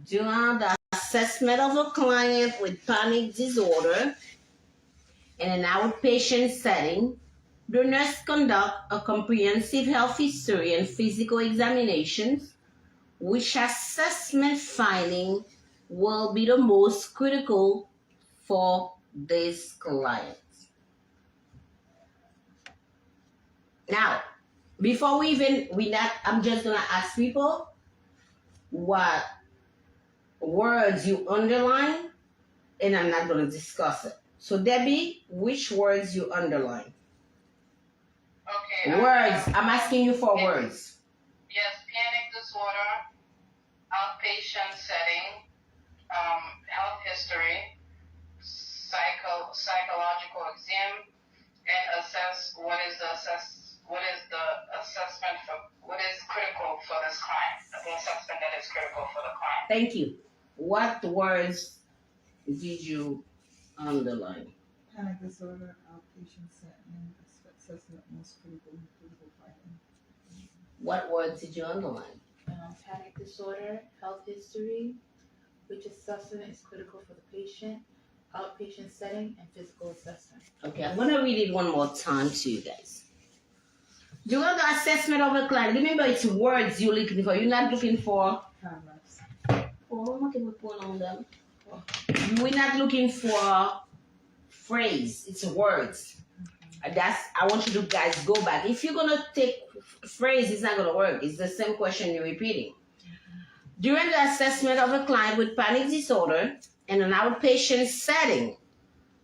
During the assessment of a client with panic disorder in an outpatient setting, the nurse conducts a comprehensive health history and physical examinations, which assessment finding will be the most critical for this client. Now, before I'm just gonna ask people what words you underline, and I'm not gonna discuss it. So Debbie, which words you underline? Okay. Words. I'm asking you for words. Yes, panic disorder, outpatient setting, health history, psychological exam, and assess what is critical for this client. The assessment that is critical for the client. Thank you. What words did you underline? Panic disorder, outpatient setting, assessment most critical finding. What words did you underline? Panic disorder, health history, which assessment is critical for the patient, outpatient setting, and physical assessment. Okay, I'm going to read it one more time to you guys. During the assessment of a client, remember it's words you're looking for. You're not looking for... We're not looking for phrase. It's words. I want you to guys go back. If you're going to take phrase, it's not going to work. It's the same question you're repeating. During the assessment of a client with panic disorder in an outpatient setting,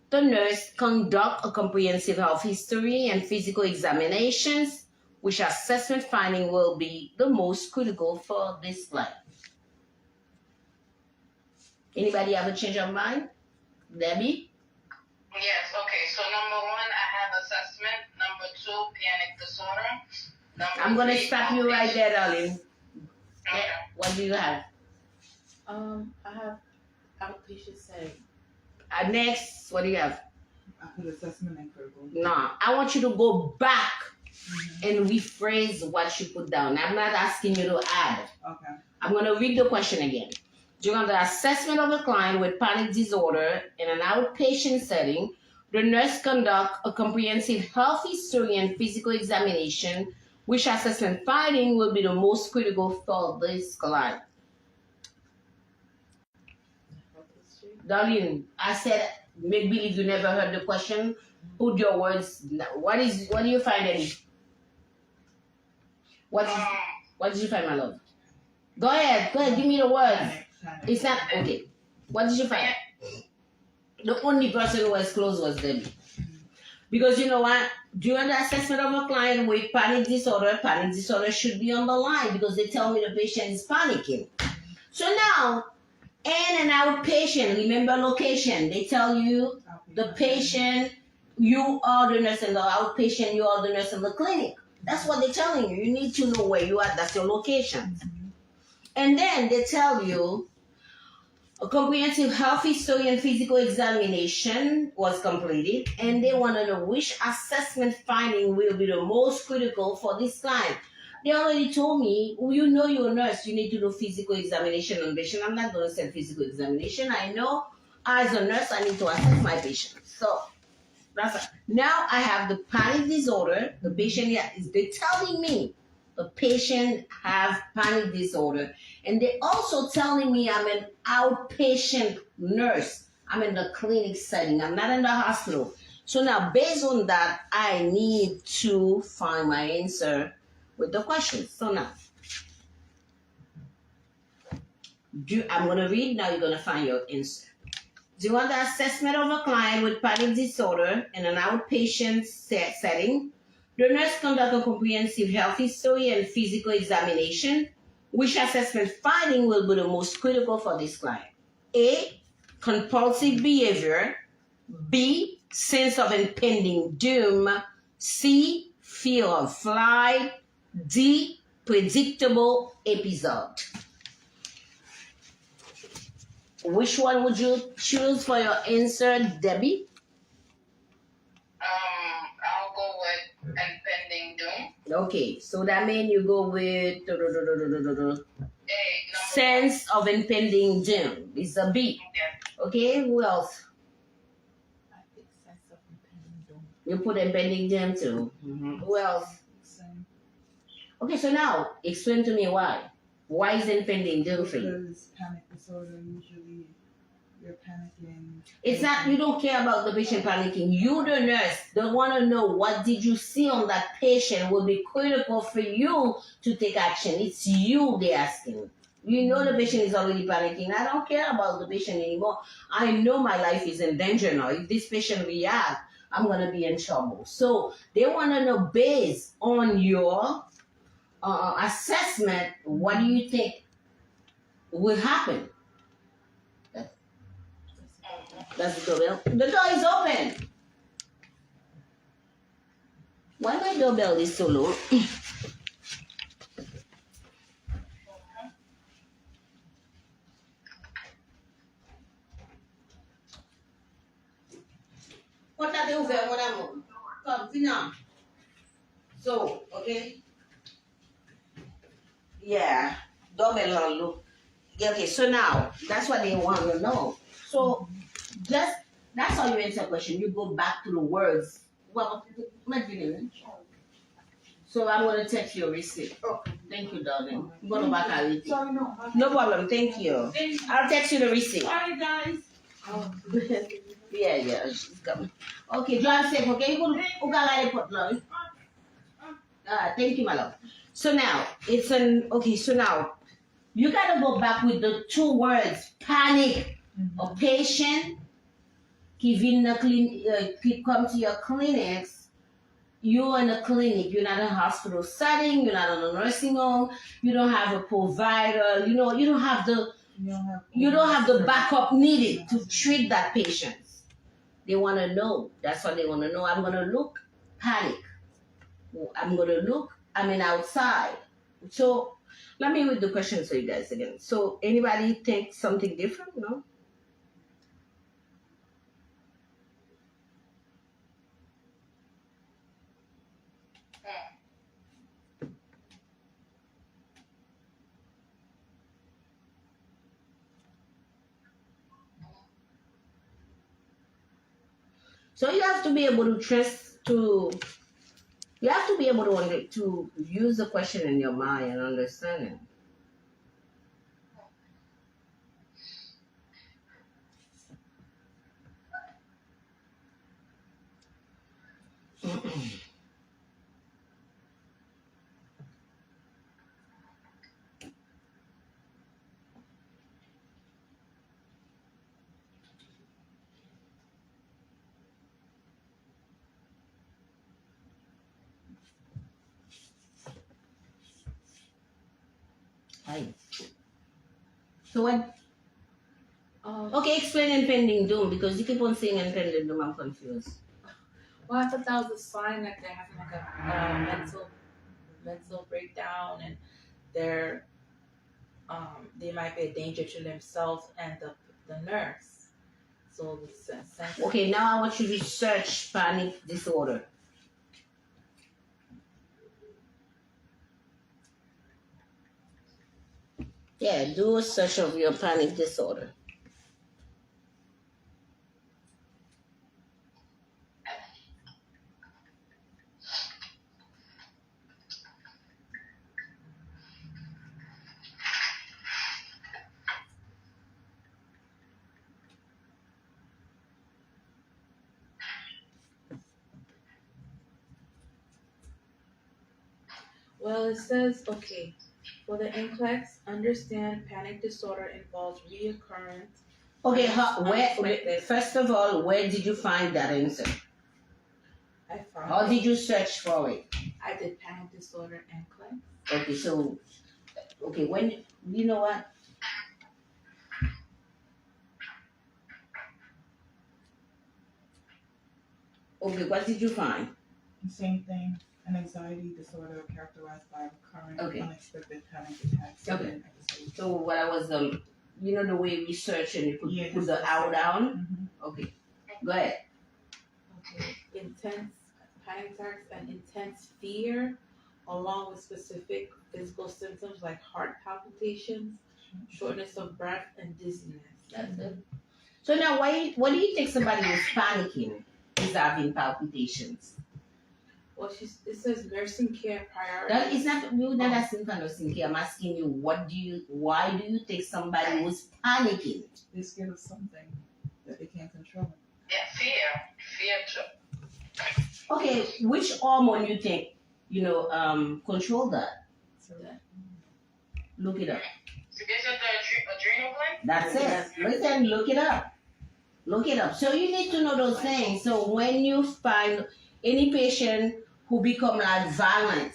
the nurse conducts a comprehensive health history and physical examinations, which assessment finding will be the most critical for this client. Anybody have a change of mind? Debbie? Yes, okay. So number 1, I have assessment. Number 2, panic disorder. I'm going to stop you right there, darling. Okay. What do you have? I have outpatient setting. Next, what do you have? I put assessment and critical. No, I want you to go back and rephrase what you put down. I'm not asking you to add. Okay. I'm going to read the question again. During the assessment of a client with panic disorder in an outpatient setting, the nurse conducts a comprehensive health history and physical examination, which assessment finding will be the most critical for this client. Darlene, I said, make believe you never heard the question. Put your words. What do you find, Eddie? What did you find, my love? Go ahead, give me the words. It's not, okay. What did you find? The only person who was close was Debbie. Because you know what? During the assessment of a client with panic disorder should be on the line because they tell me the patient is panicking. So now, in an outpatient, remember location, they tell you the patient, you are the nurse in the outpatient, you are the nurse in the clinic. That's what they're telling you. You need to know where you are. That's your location. And then they tell you a comprehensive health history and physical examination was completed, and they want to know which assessment finding will be the most critical for this client. They already told me, you know you're a nurse, you need to do physical examination on patient. I'm not going to say physical examination. I know as a nurse, I need to assess my patient. So that's now I have the panic disorder. The patient, they're telling me the patient have panic disorder. And they're also telling me I'm an outpatient nurse. I'm in the clinic setting. I'm not in the hospital. So now, based on that, I need to find my answer with the question. So now, I'm going to read. Now you're going to find your answer. During the assessment of a client with panic disorder in an outpatient setting, the nurse conducts a comprehensive health history and physical examination, which assessment finding will be the most critical for this client. A, compulsive behavior. B, sense of impending doom. C, fear of flight. D, predictable episode. Which one would you choose for your answer, Debbie? I'll go with impending doom. Okay, so that means you go with A, number sense of impending doom. It's a B. Yeah. Okay, who else? I think sense of impending doom. You put impending doom too. Who else? Same. Okay, so now explain to me why. Why is impending doom for you? Because panic disorder, usually you're panicking. It's not, you don't care about the patient panicking. You, the nurse, don't want to know what did you see on that patient will be critical for you to take action. It's you they're asking. You know the patient is already panicking. I don't care about the patient anymore. I know my life is in danger now. If this patient reacts, I'm going to be in trouble. So they want to know based on your assessment, what do you think will happen? That's the doorbell. The door is open. Why my doorbell is so low? What are they over? What am I? Come, Vinn. So, okay. Yeah, doorbell on low. Okay, so now that's what they want to know. So that's how you answer a question. You go back to the words. Well, not really. So I'm gonna text you a receipt. Oh, thank you, darling. I'm gonna back at it. Sorry, no. No problem. Thank you. I'll text you the receipt. Sorry, guys. Yeah, she's coming. Okay, drive safe. Okay, thank you, my love. So now it's an okay. So now you gotta go back with the two words: panic. A patient qui vient qui come to your clinics, you're in a clinic, you're not in a hospital setting, you're not in a nursing home, you don't have a provider, you don't have the backup needed to treat that patient. They want to know. That's what they want to know. I'm going to look, panic. I'm going to look, outside. So let me read the questions for you guys again. So anybody think something different? No? So you have to be able to use the question in your mind and understand it. Hi. So what? Okay, explain impending doom because you keep on saying impending doom. I'm confused. Well, I thought that was a sign that they're having like a mental breakdown, and they might be a danger to themselves and the nurse. So the sense. Okay, now I want you to search panic disorder. Yeah, do a search of your panic disorder. Well, it says, okay, for the NCLEX, understand panic disorder involves reoccurrent. Okay, first of all, where did you find that answer? How did you search for it? I did panic disorder NCLEX. Okay, so, when, you know what? Okay, what did you find? Same thing. An anxiety disorder characterized by recurrent unexpected panic attacks. Okay. So what I was the way we search and you put the owl down? Mm-hmm. Okay. Go ahead. Okay. Intense panic attacks and intense fear along with specific physical symptoms like heart palpitations, shortness of breath, and dizziness. That's it. So now, what do you think somebody who's panicking is having palpitations? Well, it says nursing care priority. That is not, we're not asking for nursing care. I'm asking you, why do you think somebody who's panicking? They're scared of something that they can't control. Yeah, fear too. Okay, which hormone you think, control that? So Look it up. So this is the adrenal gland? That's it. Listen, look it up. Look it up. So you need to know those things. So when you find any patient who become like violent,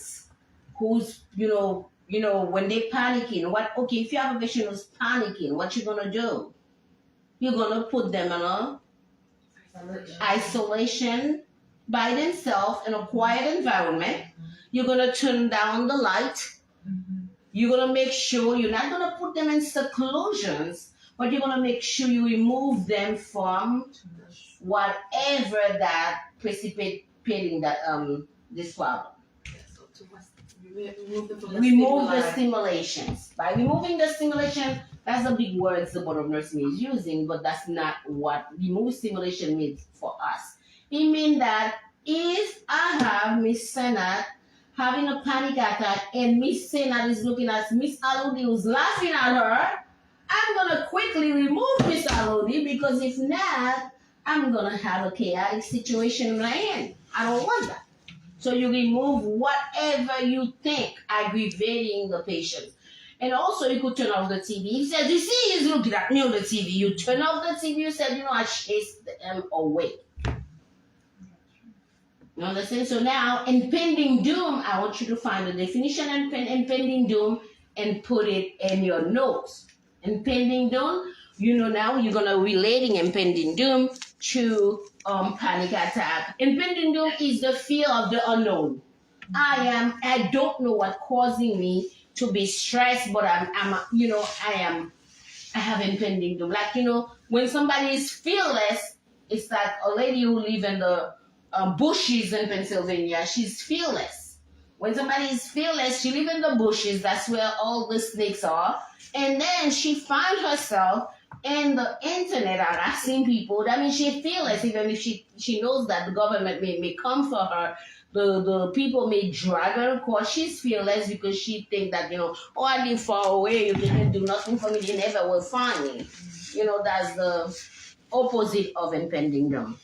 who's, when they panicking, if you have a patient who's panicking, what you gonna do? You're gonna put them in a isolation by themselves in a quiet environment. You're gonna turn down the light. You're gonna make sure you're not gonna put them in seclusions, but you're gonna make sure you remove them from whatever that precipitating that this problem. So remove them from the Remove the stimuli. stimulations. By removing the stimulation, that's the big words the Board of Nursing is using, but that's not what remove stimulation means for us. It means that if I have Miss Senat having a panic attack and Miss Senat is looking at Miss Aludi who's laughing at her, I'm gonna quickly remove Miss Aludi, because if not, I'm gonna have a chaotic situation in my hand. I don't want that. So you remove whatever you think aggravating the patient. And also you could turn off the TV. He said, you see, he's looking at me on the TV. You turn off the TV, you said, I chased them away. You understand? So now, impending doom, I want you to find the definition of impending doom and put it in your notes. Impending doom, now you're going to relating impending doom to panic attack. Impending doom is the fear of the unknown. I don't know what causing me to be stressed, but I have impending doom. Like, when somebody is fearless, it's like a lady who lives in the bushes in Pennsylvania. She's fearless. When somebody is fearless, she lives in the bushes. That's where all the snakes are. And then she finds herself in the internet harassing people. That means she's fearless, even if she knows that the government may come for her. The people may drag her to court. She's fearless because she thinks that, I live far away. You can do nothing for me. They never will find me. That's the opposite of impending doom.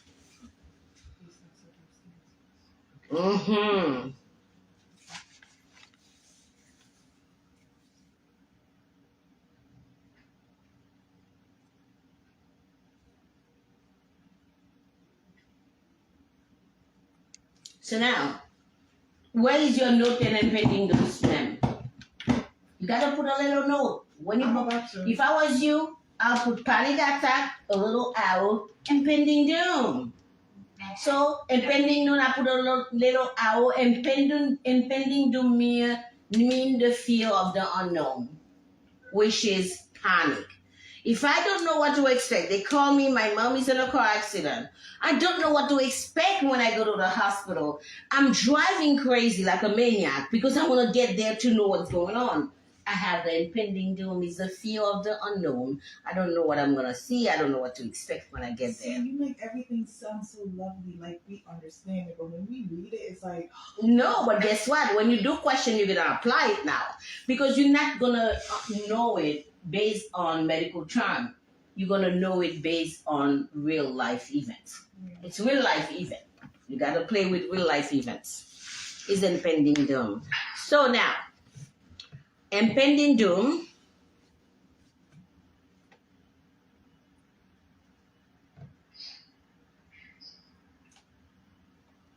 Mm-hmm. So now, where is your note and impending doom, ma'am? You gotta put a little note. When you if I was you, I'll put panic attack, a little arrow, impending doom. So impending doom, I put a little arrow. Impending doom mean the fear of the unknown, which is panic. If I don't know what to expect, they call me, my mom is in a car accident. I don't know what to expect when I go to the hospital. I'm driving crazy like a maniac because I want to get there to know what's going on. I have the impending doom, is the fear of the unknown. I don't know what I'm going to see. I don't know what to expect when I get there. You make everything sound so lovely, like we understand it, but when we read it, it's like... No, but guess what? When you do question, you're going to apply it now because you're not going to know it based on medical term. You're going to know it based on real life events. Yeah. It's real life event. You got to play with real life events. It's impending doom. So now, impending doom.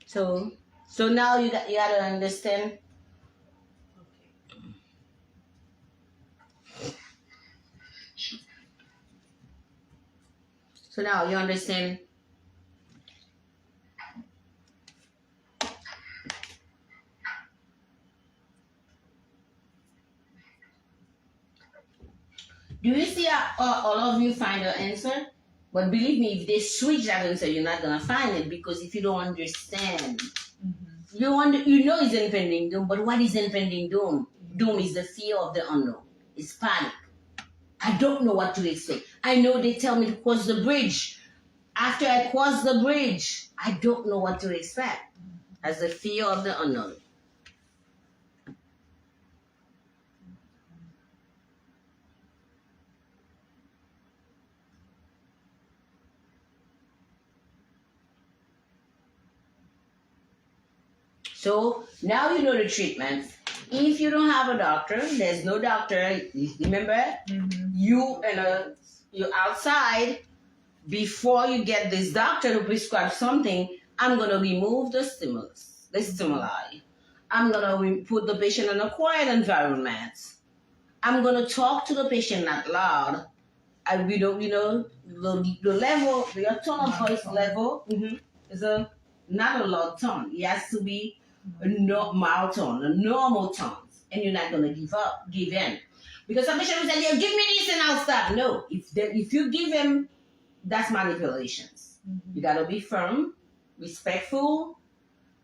So now you got to understand. So now you understand. Do you see how all of you find the answer? But believe me, if they switch that answer, you're not gonna find it because if you don't understand, you know it's impending doom. But what is impending doom? Doom is the fear of the unknown. It's panic. I don't know what to expect. I know they tell me to cross the bridge. After I cross the bridge, I don't know what to expect. As the fear of the unknown. So now you know the treatment. If you don't have a doctor, there's no doctor. Remember, you're outside. Before you get this doctor to prescribe something, I'm gonna remove the stimuli. I'm gonna put the patient in a quiet environment. I'm gonna talk to the patient out loud. And the level, your tone of voice level is not a loud tone. It has to be a mild tone, a normal tone. And you're not gonna give in. Because some patient will say, "Yeah, give me this and I'll stop." No, if you give him, that's manipulations. You gotta be firm, respectful,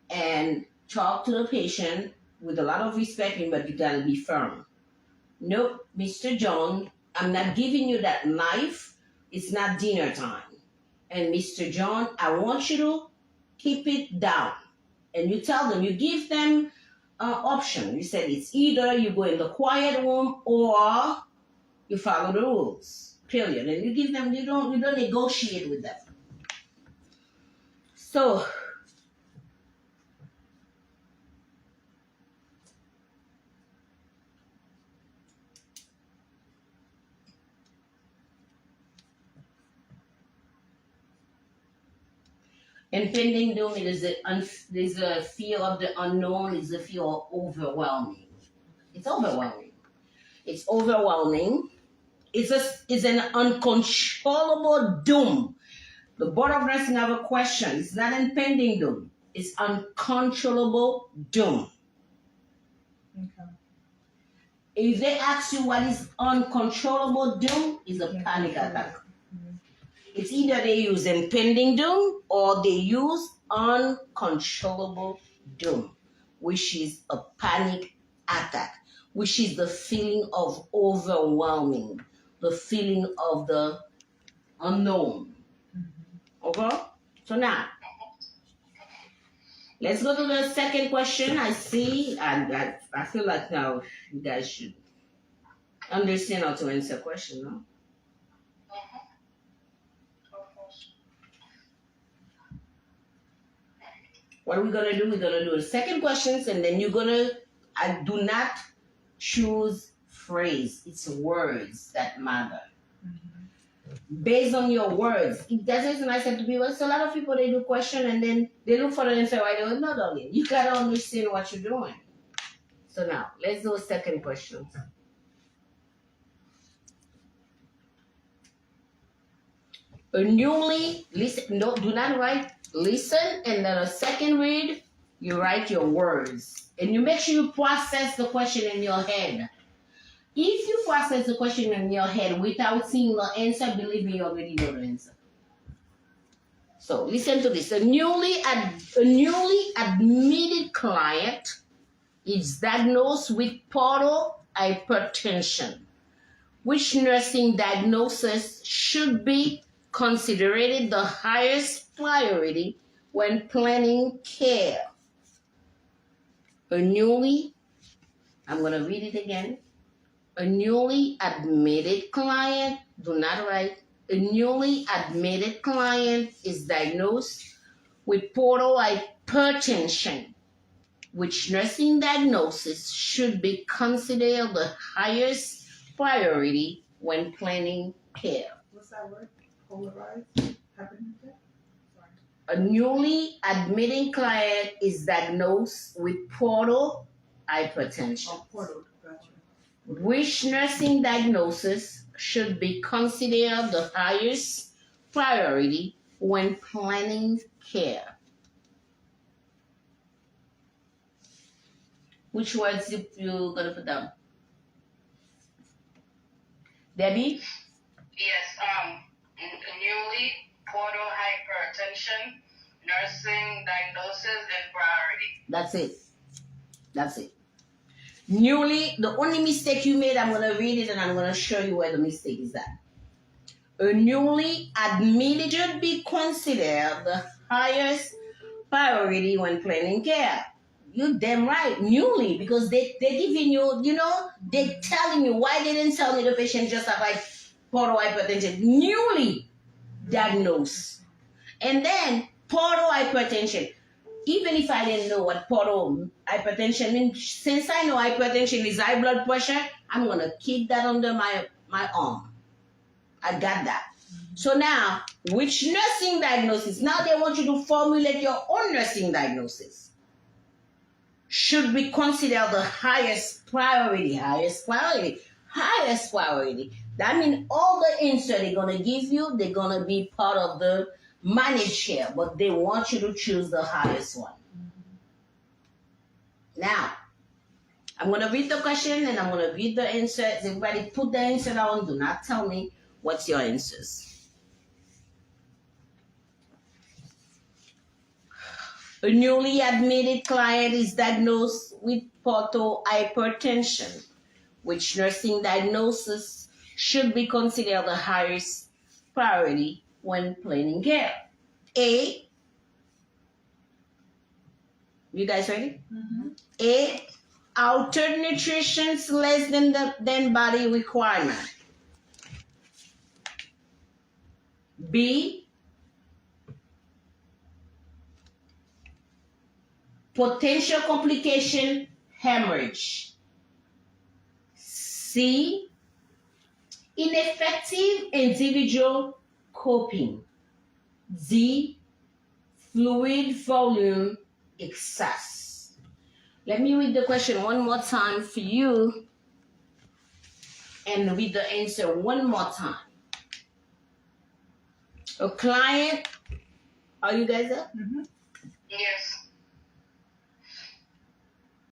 and talk to the patient with a lot of respect, but you gotta be firm. Nope, Mr. John, I'm not giving you that knife. It's not dinner time. And Mr. John, I want you to keep it down. And you tell them, you give them an option. You said it's either you go in the quiet room or you follow the rules. Period. And you give them, you don't negotiate with them. So impending doom is a fear of the unknown, is a fear of overwhelming. It's overwhelming. It's overwhelming. It's an uncontrollable doom. The board of nursing have a question. It's not impending doom. It's uncontrollable doom. Okay. If they ask you what is uncontrollable doom, is a panic attack. It's either they use impending doom or they use uncontrollable doom, which is a panic attack, which is the feeling of overwhelming, the feeling of the unknown. Okay? So now, let's go to the second question. I see, and I feel like now you guys should understand how to answer a question, no? What are we gonna do? We're gonna do the second questions, and then I do not choose phrase. It's words that matter. Based on your words, it doesn't matter to people. So a lot of people, they do question and then they look for the answer right away. No, darling, you gotta understand what you're doing. So now let's do a second question. Listen. No, do not write. Listen, and then a second read, you write your words. And you make sure you process the question in your head. If you process the question in your head without seeing the answer, believe me, you already know the answer. So listen to this. A newly admitted client is diagnosed with portal hypertension. Which nursing diagnosis should be considered the highest priority when planning care? I'm going to read it again. A newly admitted client, do not write. A newly admitted client is diagnosed with portal hypertension. Which nursing diagnosis should be considered the highest priority when planning care? What's that word? Polarized? Happening there? Sorry. A newly admitted client is diagnosed with portal hypertension. Oh, portal. Gotcha. Which nursing diagnosis should be considered the highest priority when planning care? Which words you gonna put down? Debbie? Yes, newly, portal hypertension, nursing diagnosis, and priority. That's it. Newly, the only mistake you made, I'm going to read it and I'm going to show you where the mistake is at. A newly admitted should be considered the highest priority when planning care. You're damn right, newly, because they're giving you, they're telling you why they didn't tell me the patient just have like portal hypertension. Newly diagnosed. And then portal hypertension. Even if I didn't know what portal hypertension means, since I know hypertension is high blood pressure, I'm going to keep that under my arm. I got that. So now, which nursing diagnosis? Now they want you to formulate your own nursing diagnosis. Should be considered the highest priority. That means all the answers they're going to give you, they're going to be part of the managed care, but they want you to choose the highest one. Now, I'm going to read the question and I'm going to read the answers. Everybody put the answer down. Do not tell me what's your answers. A newly admitted client is diagnosed with portal hypertension. Which nursing diagnosis should be considered the highest priority when planning care? A. You guys ready? Mm-hmm. A. Altered nutrition less than body requirement. B. Potential complication, hemorrhage. C. Ineffective individual coping. D. Fluid volume excess. Let me read the question one more time for you and read the answer one more time. A client, are you guys there? Mm-hmm. Yes.